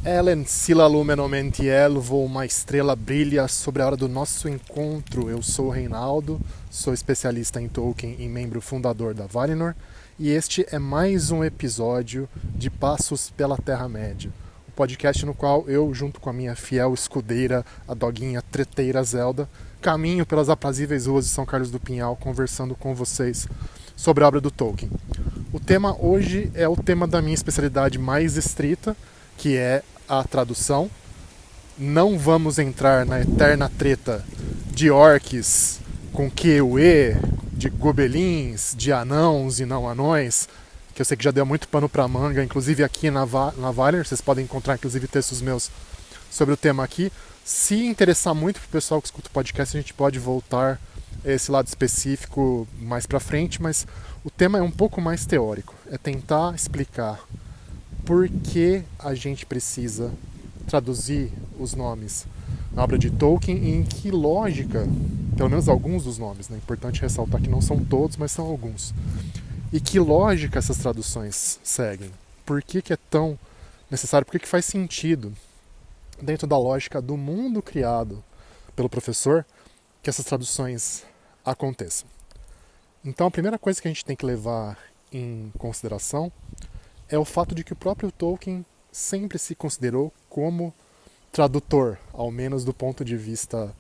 Ellen Sila Lumen Omentielvo, uma estrela brilha sobre a hora do nosso encontro. Eu sou o Reinaldo, sou especialista em Tolkien e membro fundador da Valinor, e este é mais um episódio de Passos pela Terra-média, o podcast no qual eu, junto com a minha fiel escudeira, a doguinha treteira Zelda, caminho pelas aprazíveis ruas de São Carlos do Pinhal conversando com vocês sobre a obra do Tolkien. O tema hoje é o tema da minha especialidade mais estrita, que é a tradução. Não vamos entrar na eterna treta de orques com QE, de gobelins, de anãos e não anões, que eu sei que já deu muito pano pra manga, inclusive aqui na Valinor, vocês podem encontrar inclusive textos meus sobre o tema aqui. Se interessar muito pro pessoal que escuta o podcast, a gente pode voltar a esse lado específico mais pra frente, mas o tema é um pouco mais teórico, é tentar explicar por que a gente precisa traduzir os nomes na obra de Tolkien e em que lógica, pelo menos alguns dos nomes, né? É importante ressaltar que não são todos, mas são alguns. E que lógica essas traduções seguem? Por que é tão necessário? Por que faz sentido, dentro da lógica do mundo criado pelo professor, que essas traduções aconteçam? Então a primeira coisa que a gente tem que levar em consideração é o fato de que o próprio Tolkien sempre se considerou como tradutor, ao menos do ponto de vista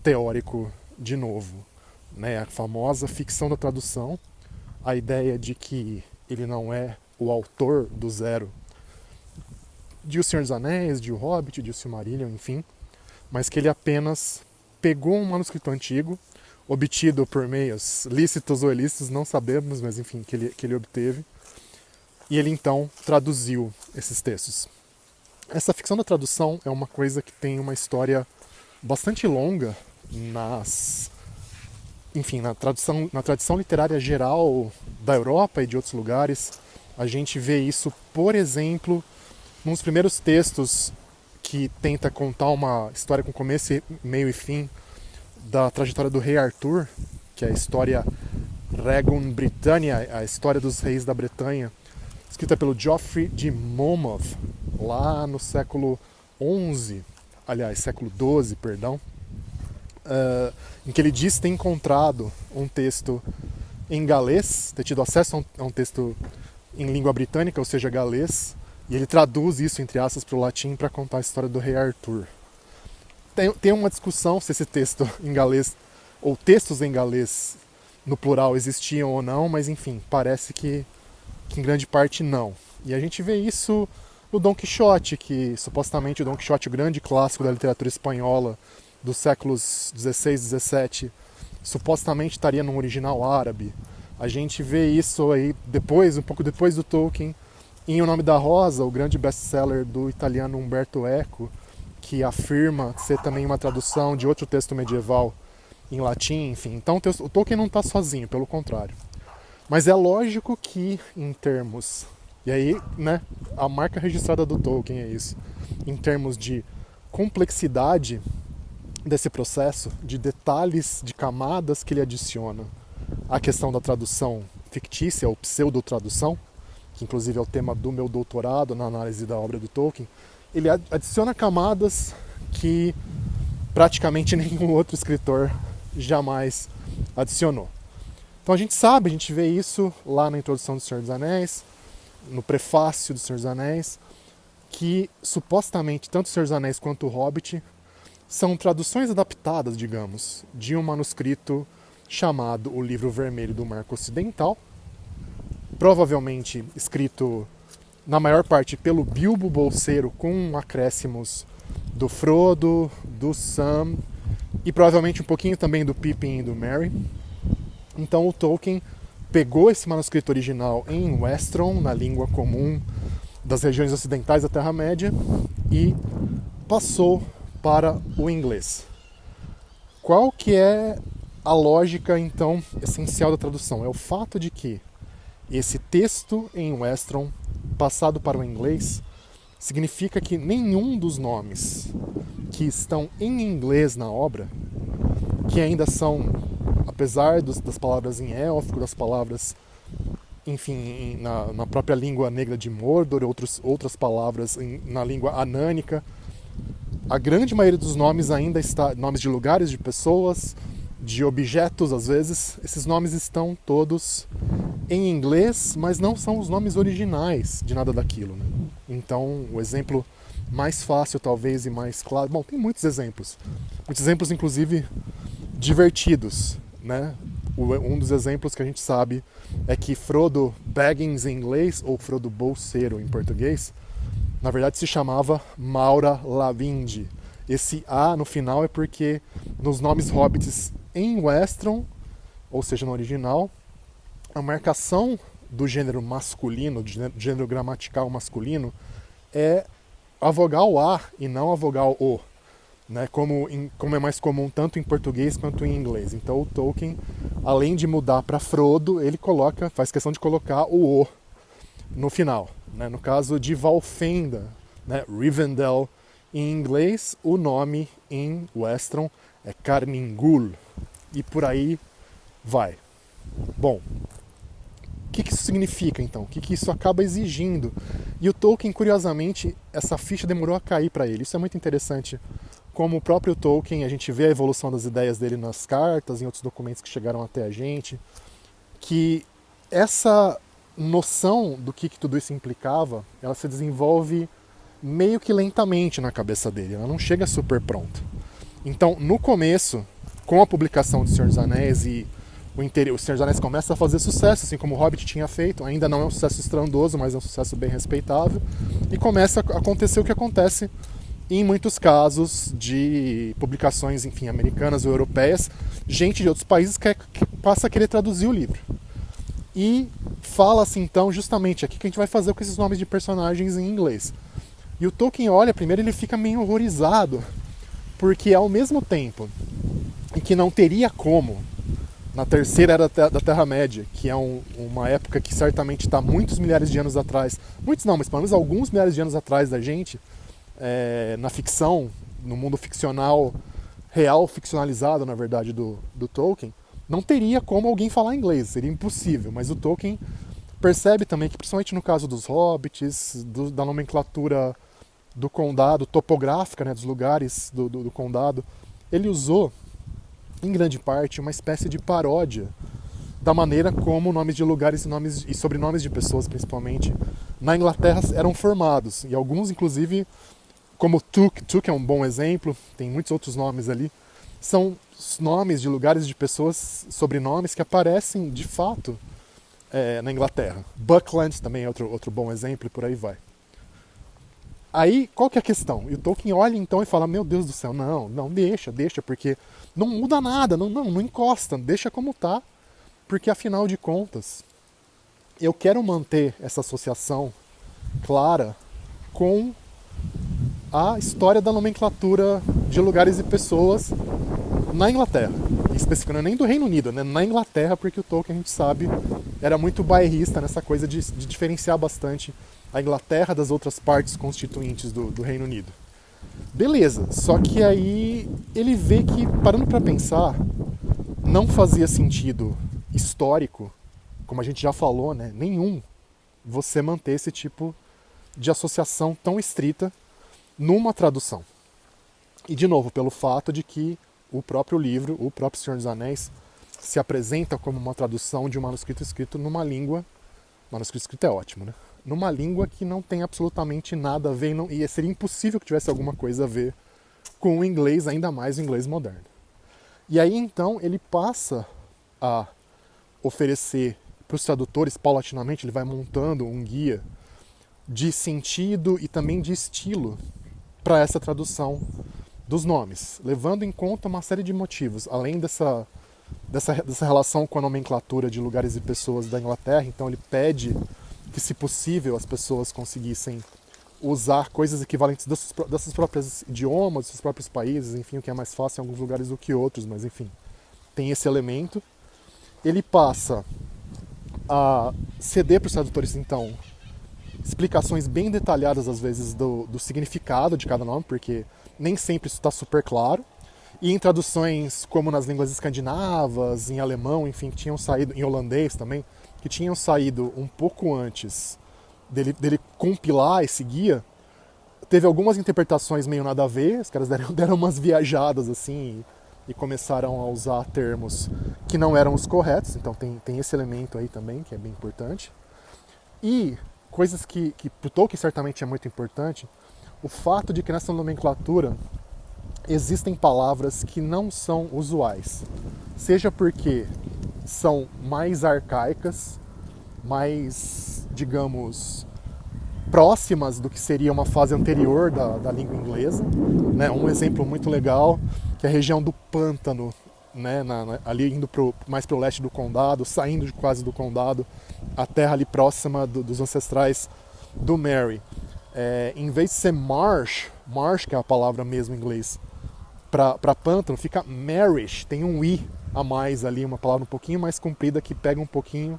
teórico de novo, né? A famosa ficção da tradução, a ideia de que ele não é o autor do zero de O Senhor dos Anéis, de O Hobbit, de O Silmarillion, enfim, mas que ele apenas pegou um manuscrito antigo, obtido por meios lícitos ou ilícitos, não sabemos, mas enfim, que ele obteve, e ele então traduziu esses textos. Essa ficção da tradução é uma coisa que tem uma história bastante longa na tradição literária geral da Europa e de outros lugares. A gente vê isso, por exemplo, nos primeiros textos que tenta contar uma história com começo, meio e fim da trajetória do rei Arthur, que é a história Regum Britannia, a história dos reis da Bretanha, escrita pelo Geoffrey de Monmouth, lá no século XI, aliás, século XII, perdão, em que ele diz ter encontrado um texto em galês, ter tido acesso a um texto em língua britânica, ou seja, galês, e ele traduz isso, entre aspas, para o latim para contar a história do rei Arthur. Tem uma discussão se esse texto em galês, ou textos em galês no plural, existiam ou não, mas enfim, parece que em grande parte não. E a gente vê isso no Dom Quixote, que supostamente o Dom Quixote, o grande clássico da literatura espanhola dos séculos XVI e XVII, supostamente estaria num original árabe. A gente vê isso aí depois, um pouco depois do Tolkien, em O Nome da Rosa, o grande best-seller do italiano Umberto Eco, que afirma ser também uma tradução de outro texto medieval em latim, enfim. Então o Tolkien não está sozinho, pelo contrário. Mas é lógico que, em termos... E aí, né, a marca registrada do Tolkien é isso. Em termos de complexidade desse processo, de detalhes, de camadas que ele adiciona à questão da tradução fictícia, ou pseudo-tradução, que inclusive é o tema do meu doutorado na análise da obra do Tolkien, ele adiciona camadas que praticamente nenhum outro escritor jamais adicionou. Então a gente vê isso lá na introdução do Senhor dos Anéis, no prefácio do Senhor dos Anéis, que supostamente tanto o Senhor dos Anéis quanto o Hobbit são traduções adaptadas, digamos, de um manuscrito chamado O Livro Vermelho do Marco Ocidental, provavelmente escrito na maior parte pelo Bilbo Bolseiro, com acréscimos do Frodo, do Sam e provavelmente um pouquinho também do Pippin e do Merry. Então o Tolkien pegou esse manuscrito original em Westron, na língua comum das regiões ocidentais da Terra-média, e passou para o inglês. Qual que é a lógica, então, essencial da tradução? É o fato de que esse texto em Westron, passado para o inglês, significa que nenhum dos nomes que estão em inglês na obra, que ainda são, apesar das palavras em élfico, das palavras enfim, na própria língua negra de Mordor, outras palavras na língua anânica. A grande maioria dos nomes ainda está nomes de lugares, de pessoas, de objetos, às vezes. Esses nomes estão todos em inglês, mas não são os nomes originais de nada daquilo, né? Então, o exemplo mais fácil, talvez, e mais claro... Bom, tem muitos exemplos, inclusive, divertidos, né? Um dos exemplos que a gente sabe é que Frodo Baggins em inglês, ou Frodo Bolseiro em português, na verdade se chamava Maura Lavinde. Esse A no final é porque nos nomes hobbits em Westron, ou seja, no original, a marcação do gênero masculino, do gênero gramatical masculino, é a vogal A e não a vogal O, né? Como é mais comum tanto em português quanto em inglês. Então o Tolkien, além de mudar para Frodo, ele faz questão de colocar o O no final, né? No caso de Valfenda, né? Rivendell em inglês, o nome em Westron é Carmingul, e por aí vai. Bom, o que isso significa então? O que isso acaba exigindo? E o Tolkien, curiosamente, essa ficha demorou a cair para ele. Isso é muito interessante. Como o próprio Tolkien, a gente vê a evolução das ideias dele nas cartas, em outros documentos que chegaram até a gente, que essa noção do que tudo isso implicava, ela se desenvolve meio que lentamente na cabeça dele, ela não chega super pronta. Então, no começo, com a publicação de Senhor dos Anéis e o Senhor dos Anéis começa a fazer sucesso, assim como o Hobbit tinha feito, ainda não é um sucesso estrondoso, mas é um sucesso bem respeitável, e começa a acontecer o que acontece em muitos casos de publicações, enfim, americanas ou europeias, gente de outros países que passa a querer traduzir o livro. E fala-se então justamente aqui que a gente vai fazer com esses nomes de personagens em inglês. E o Tolkien olha, primeiro ele fica meio horrorizado, porque ao mesmo tempo em que não teria como, na Terceira Era da Terra-média, que é uma época que certamente está muitos milhares de anos atrás, muitos não, mas pelo menos alguns milhares de anos atrás da gente, na ficção, no mundo ficcional, real, ficcionalizado, na verdade, do Tolkien, não teria como alguém falar inglês, seria impossível. Mas o Tolkien percebe também que, principalmente no caso dos hobbits, da nomenclatura do condado, topográfica, né, dos lugares do condado, ele usou, em grande parte, uma espécie de paródia da maneira como nomes de lugares e sobrenomes de pessoas, principalmente, na Inglaterra eram formados. E alguns, inclusive, como Tuk é um bom exemplo, tem muitos outros nomes ali, são nomes de lugares de pessoas, sobrenomes que aparecem de fato na Inglaterra. Buckland também é outro bom exemplo, e por aí vai. Aí, qual que é a questão? E o Tolkien olha então e fala, meu Deus do céu, não, deixa, porque não muda nada, não encosta, deixa como tá, porque afinal de contas, eu quero manter essa associação clara com a história da nomenclatura de lugares e pessoas na Inglaterra, especificamente nem do Reino Unido, né? Na Inglaterra, porque o Tolkien, a gente sabe, era muito bairrista nessa coisa de diferenciar bastante a Inglaterra das outras partes constituintes do Reino Unido. Beleza, só que aí ele vê que, parando para pensar, não fazia sentido histórico, como a gente já falou, né? Nenhum, você manter esse tipo de associação tão estrita numa tradução. E, de novo, pelo fato de que o próprio livro, o próprio Senhor dos Anéis, se apresenta como uma tradução de um manuscrito escrito numa língua... Manuscrito escrito é ótimo, né? Numa língua que não tem absolutamente nada a ver, e seria impossível que tivesse alguma coisa a ver com o inglês, ainda mais o inglês moderno. E aí, então, ele passa a oferecer para os tradutores, paulatinamente, ele vai montando um guia de sentido e também de estilo para essa tradução dos nomes, levando em conta uma série de motivos, além dessa relação com a nomenclatura de lugares e pessoas da Inglaterra. Então ele pede que, se possível, as pessoas conseguissem usar coisas equivalentes dessas próprias idiomas, dos seus próprios países, enfim, o que é mais fácil em alguns lugares do que outros, mas enfim, tem esse elemento. Ele passa a ceder para os tradutores, então, explicações bem detalhadas, às vezes, do significado de cada nome, porque nem sempre isso está super claro. E em traduções como nas línguas escandinavas, em alemão, enfim, que tinham saído, em holandês também, que tinham saído um pouco antes dele compilar esse guia, teve algumas interpretações meio nada a ver, os caras deram umas viajadas assim e começaram a usar termos que não eram os corretos, então tem esse elemento aí também, que é bem importante. E coisas que para o Tolkien certamente é muito importante, o fato de que nessa nomenclatura existem palavras que não são usuais, seja porque são mais arcaicas, mais, digamos, próximas do que seria uma fase anterior da língua inglesa, né? Um exemplo muito legal, que é a região do pântano, né? Ali indo mais para o leste do condado, saindo quase do condado, a terra ali próxima dos ancestrais do Merry. Em vez de ser marsh, que é a palavra mesmo em inglês, para pântano, fica marish, tem um i a mais ali, uma palavra um pouquinho mais comprida que pega um pouquinho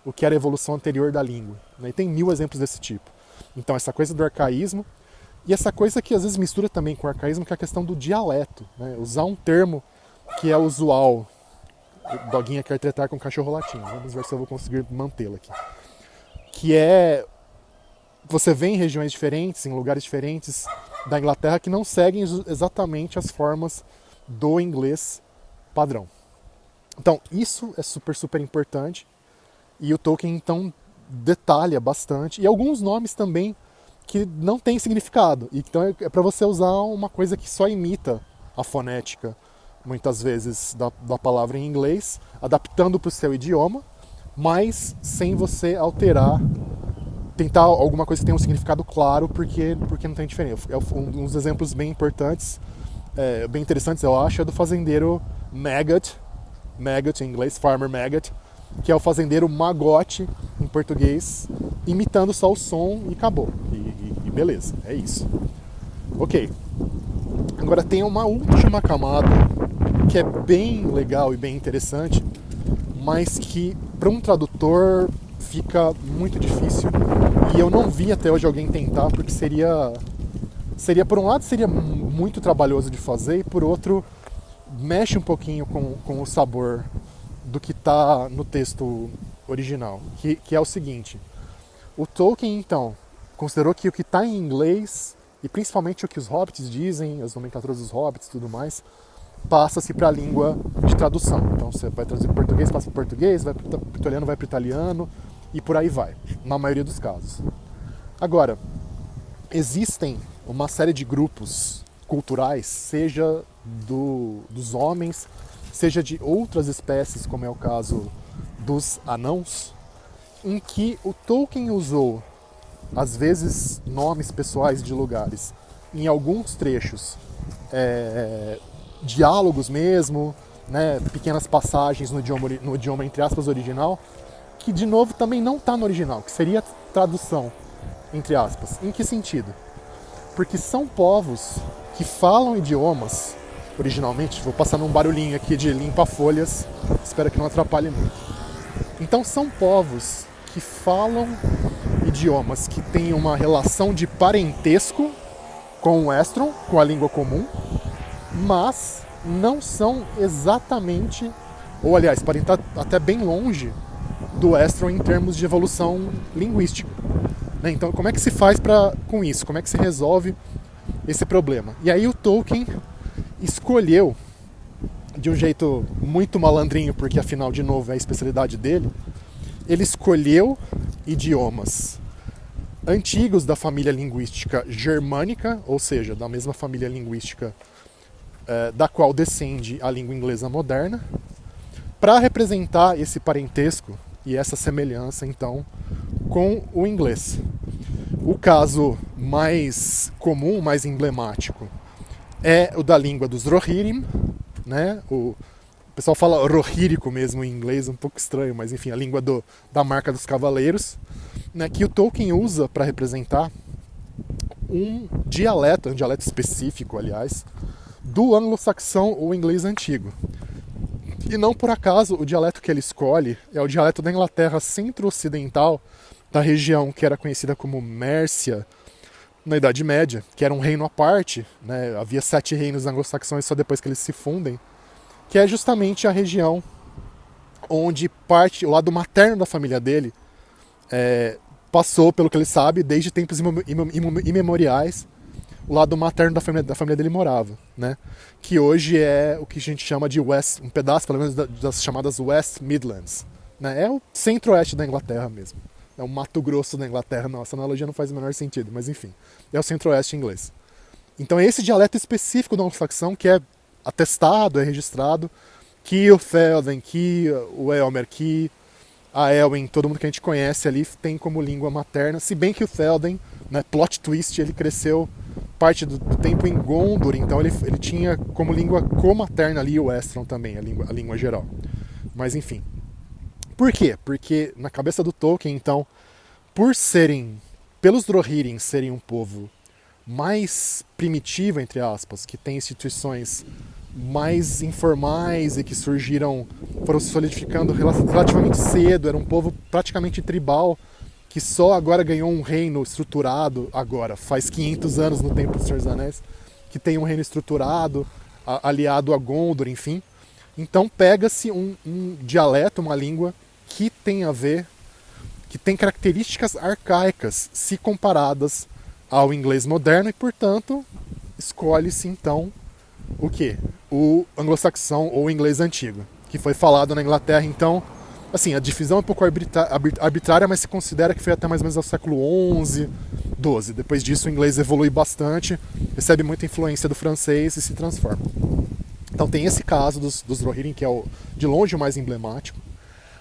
o que era a evolução anterior da língua, né? E tem 1000 exemplos desse tipo. Então essa coisa do arcaísmo e essa coisa que às vezes mistura também com o arcaísmo, que é a questão do dialeto, né? Usar um termo que é usual. O Doguinha quer tretar com o cachorro latim, vamos ver se eu vou conseguir mantê-lo aqui. Que é... Você vê em regiões diferentes, em lugares diferentes da Inglaterra que não seguem exatamente as formas do inglês padrão. Então isso é super, super importante. E o Tolkien, então, detalha bastante. E alguns nomes também que não têm significado. Então é para você usar uma coisa que só imita a fonética, muitas vezes, da palavra em inglês, adaptando para o seu idioma, mas sem você alterar, tentar alguma coisa que tenha um significado claro, porque não tem diferença. Um dos exemplos bem importantes, bem interessantes, eu acho, é do fazendeiro Maggot em inglês, Farmer Maggot, que é o fazendeiro Magote em português, imitando só o som e acabou. E beleza, é isso. Ok. Agora tem uma última camada que é bem legal e bem interessante, mas que para um tradutor fica muito difícil e eu não vi até hoje alguém tentar, porque seria por um lado seria muito trabalhoso de fazer e por outro mexe um pouquinho com o sabor do que está no texto original, que é o seguinte: o Tolkien, então, considerou que o que está em inglês, e principalmente o que os hobbits dizem, as nomenclaturas dos hobbits e tudo mais, passa-se para a língua de tradução. Então você vai traduzir para o português, passa para o português, vai para o italiano, vai para o italiano, e por aí vai, na maioria dos casos. Agora, existem uma série de grupos culturais, seja dos homens, seja de outras espécies, como é o caso dos anãos, em que o Tolkien usou, às vezes, nomes pessoais de lugares, em alguns trechos, diálogos mesmo, né, pequenas passagens no idioma, entre aspas, original, que, de novo, também não está no original, que seria tradução, entre aspas. Em que sentido? Porque são povos que falam idiomas originalmente, vou passar num barulhinho aqui de limpa-folhas, espero que não atrapalhe muito. Então são povos que falam idiomas que têm uma relação de parentesco com o Estron, com a língua comum, mas não são exatamente, ou aliás, podem estar até bem longe do Estron em termos de evolução linguística. Então como é que se faz com isso? Como é que se resolve esse problema? E aí o Tolkien escolheu, de um jeito muito malandrinho, porque afinal, de novo, é a especialidade dele, ele escolheu idiomas antigos da família linguística germânica, ou seja, da mesma família linguística da qual descende a língua inglesa moderna, para representar esse parentesco e essa semelhança, então, com o inglês. O caso mais comum, mais emblemático, é o da língua dos Rohirrim, né? O pessoal fala rohírico mesmo em inglês, um pouco estranho, mas enfim, a língua da marca dos cavaleiros, né? Que o Tolkien usa para representar um dialeto específico, aliás, do anglo-saxão ou inglês antigo. E não por acaso o dialeto que ele escolhe é o dialeto da Inglaterra centro-ocidental, da região que era conhecida como Mércia, na Idade Média, que era um reino à parte, né? Havia 7 reinos anglo-saxões só depois que eles se fundem, que é justamente a região onde o lado materno da família dele passou, pelo que ele sabe, desde tempos imemoriais, o lado materno da família dele morava, né? Que hoje é o que a gente chama de West, um pedaço, pelo menos, das chamadas West Midlands, né? É o centro-oeste da Inglaterra mesmo. É o Mato Grosso da Inglaterra. Não, essa analogia não faz o menor sentido, mas enfim. É o centro-oeste inglês. Então é esse dialeto específico da anglo-saxão que é atestado, é registrado, que o Felden, que o Elmer, que a Elwin, todo mundo que a gente conhece ali tem como língua materna, se bem que o Felden, né, plot twist, ele cresceu parte do tempo em Gondor, então ele tinha como língua co-materna ali o Estron também, a língua geral. Mas enfim. Por quê? Porque na cabeça do Tolkien, então, pelos Rohirrim serem um povo mais primitivo, entre aspas, que tem instituições mais informais e que foram se solidificando relativamente cedo, era um povo praticamente tribal, que só agora ganhou um reino estruturado, faz 500 anos no tempo do Senhor dos Anéis, que tem um reino estruturado, aliado a Gondor, enfim. Então pega-se um dialeto, uma língua que tem a ver, que tem características arcaicas, se comparadas ao inglês moderno, e portanto escolhe-se então o quê? O anglo-saxão ou o inglês antigo, que foi falado na Inglaterra. Então, assim, a divisão é um pouco arbitrária, mas se considera que foi até mais ou menos ao século XI, XII. Depois disso o inglês evolui bastante, recebe muita influência do francês e se transforma. Então tem esse caso dos Rohirrim, que é de longe o mais emblemático.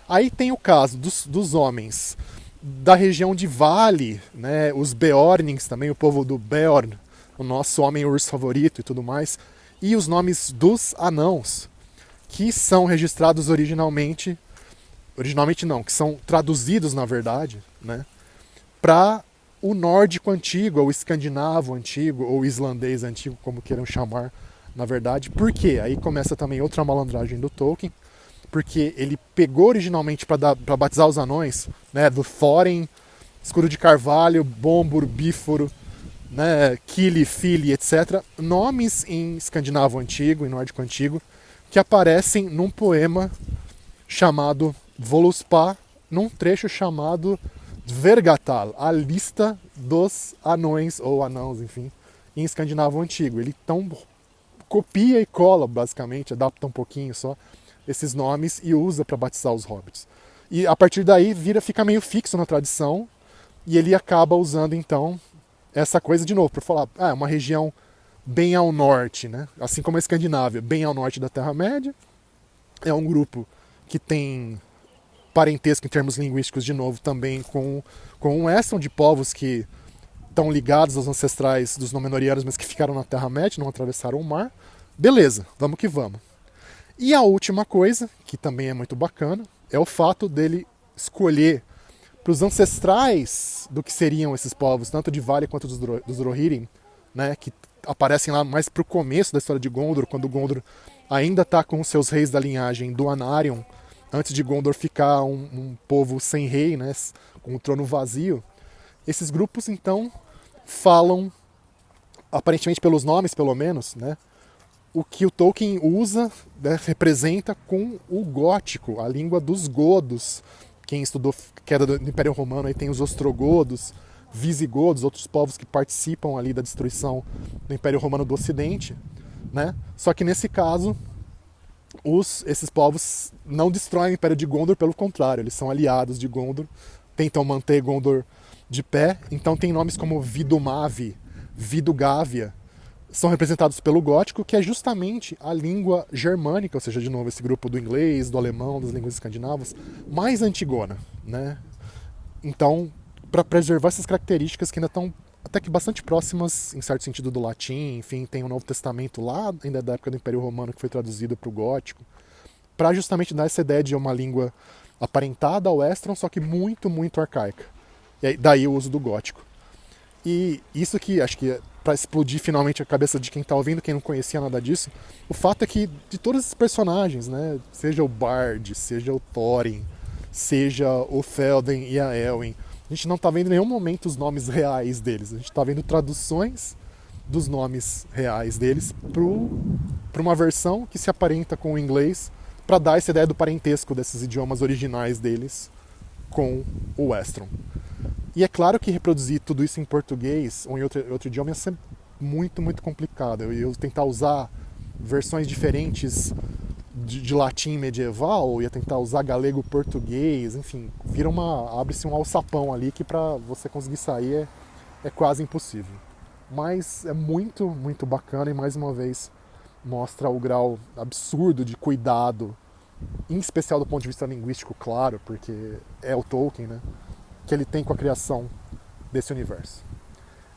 Aí tem o caso dos homens da região de Vale, né, os Beornings também, o povo do Beorn, o nosso homem-urso favorito e tudo mais, e os nomes dos anãos, que são registrados originalmente não, que são traduzidos, na verdade, né, para o nórdico antigo, ou escandinavo antigo, ou islandês antigo, como queiram chamar, na verdade. Por quê? Aí começa também outra malandragem do Tolkien, porque ele pegou originalmente para batizar os anões, né, do Thorin, Escudo de Carvalho, Bombur, Bíforo, né, Kili, Fili, etc. Nomes em escandinavo antigo, em nórdico antigo, que aparecem num poema chamado Voluspa, num trecho chamado Dvergatal, a lista dos anões, ou anãos, enfim, em escandinavo antigo. Ele então copia e cola, basicamente, adapta um pouquinho só esses nomes e usa para batizar os hobbits. E a partir daí fica meio fixo na tradição, e ele acaba usando então essa coisa de novo para falar, é uma região bem ao norte, né? Assim como a Escandinávia, bem ao norte da Terra-média. É um grupo que tem parentesco em termos linguísticos, de novo, também com um Estron, de povos que estão ligados aos ancestrais dos Númenóreanos, mas que ficaram na Terra-média, não atravessaram o mar. Beleza, vamos que vamos. E a última coisa, que também é muito bacana, é o fato dele escolher para os ancestrais do que seriam esses povos, tanto de Vale quanto dos Rohirrim, né, que aparecem lá mais para o começo da história de Gondor, quando Gondor ainda está com os seus reis da linhagem do Anarion, antes de Gondor ficar um povo sem rei, né, com o trono vazio. Esses grupos, então, falam, aparentemente pelos nomes, pelo menos, né, o que o Tolkien usa, né, representa com o gótico, a língua dos godos. Quem estudou queda do Império Romano aí tem os ostrogodos, visigodos, outros povos que participam ali da destruição do Império Romano do Ocidente, né? Só que nesse caso, esses povos não destroem o Império de Gondor, pelo contrário, eles são aliados de Gondor, tentam manter Gondor de pé. Então tem nomes como Vidumavi, Vidugávia, são representados pelo gótico, que é justamente a língua germânica, ou seja, de novo, esse grupo do inglês, do alemão, das línguas escandinavas, mais antigona, né? Então, para preservar essas características que ainda estão até que bastante próximas, em certo sentido, do latim, enfim, tem o Novo Testamento lá, ainda da época do Império Romano, que foi traduzido para o gótico, para justamente dar essa ideia de uma língua aparentada ao Estron, só que muito, muito arcaica. E aí, daí o uso do gótico. E isso que acho que para explodir finalmente a cabeça de quem está ouvindo, quem não conhecia nada disso, o fato é que de todos esses personagens, né, seja o Bard, seja o Thorin, seja o Felden e a Elwin, a gente não está vendo em nenhum momento os nomes reais deles, a gente está vendo traduções dos nomes reais deles para uma versão que se aparenta com o inglês, para dar essa ideia do parentesco desses idiomas originais deles com o Westron. E é claro que reproduzir tudo isso em português ou em outro idioma ia ser muito, muito complicado. Eu ia tentar usar versões diferentes de latim medieval, ia tentar usar galego-português, enfim, abre-se um alçapão ali que para você conseguir sair é quase impossível. Mas é muito, muito bacana e mais uma vez mostra o grau absurdo de cuidado, em especial do ponto de vista linguístico, claro, porque é o Tolkien, né, que ele tem com a criação desse universo.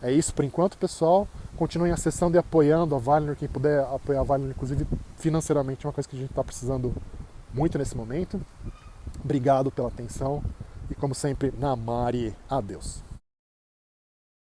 É isso por enquanto, pessoal. Continuem acessando e apoiando a Valinor. Quem puder apoiar a Valinor, inclusive financeiramente, é uma coisa que a gente está precisando muito nesse momento. Obrigado pela atenção e, como sempre, Namari, adeus.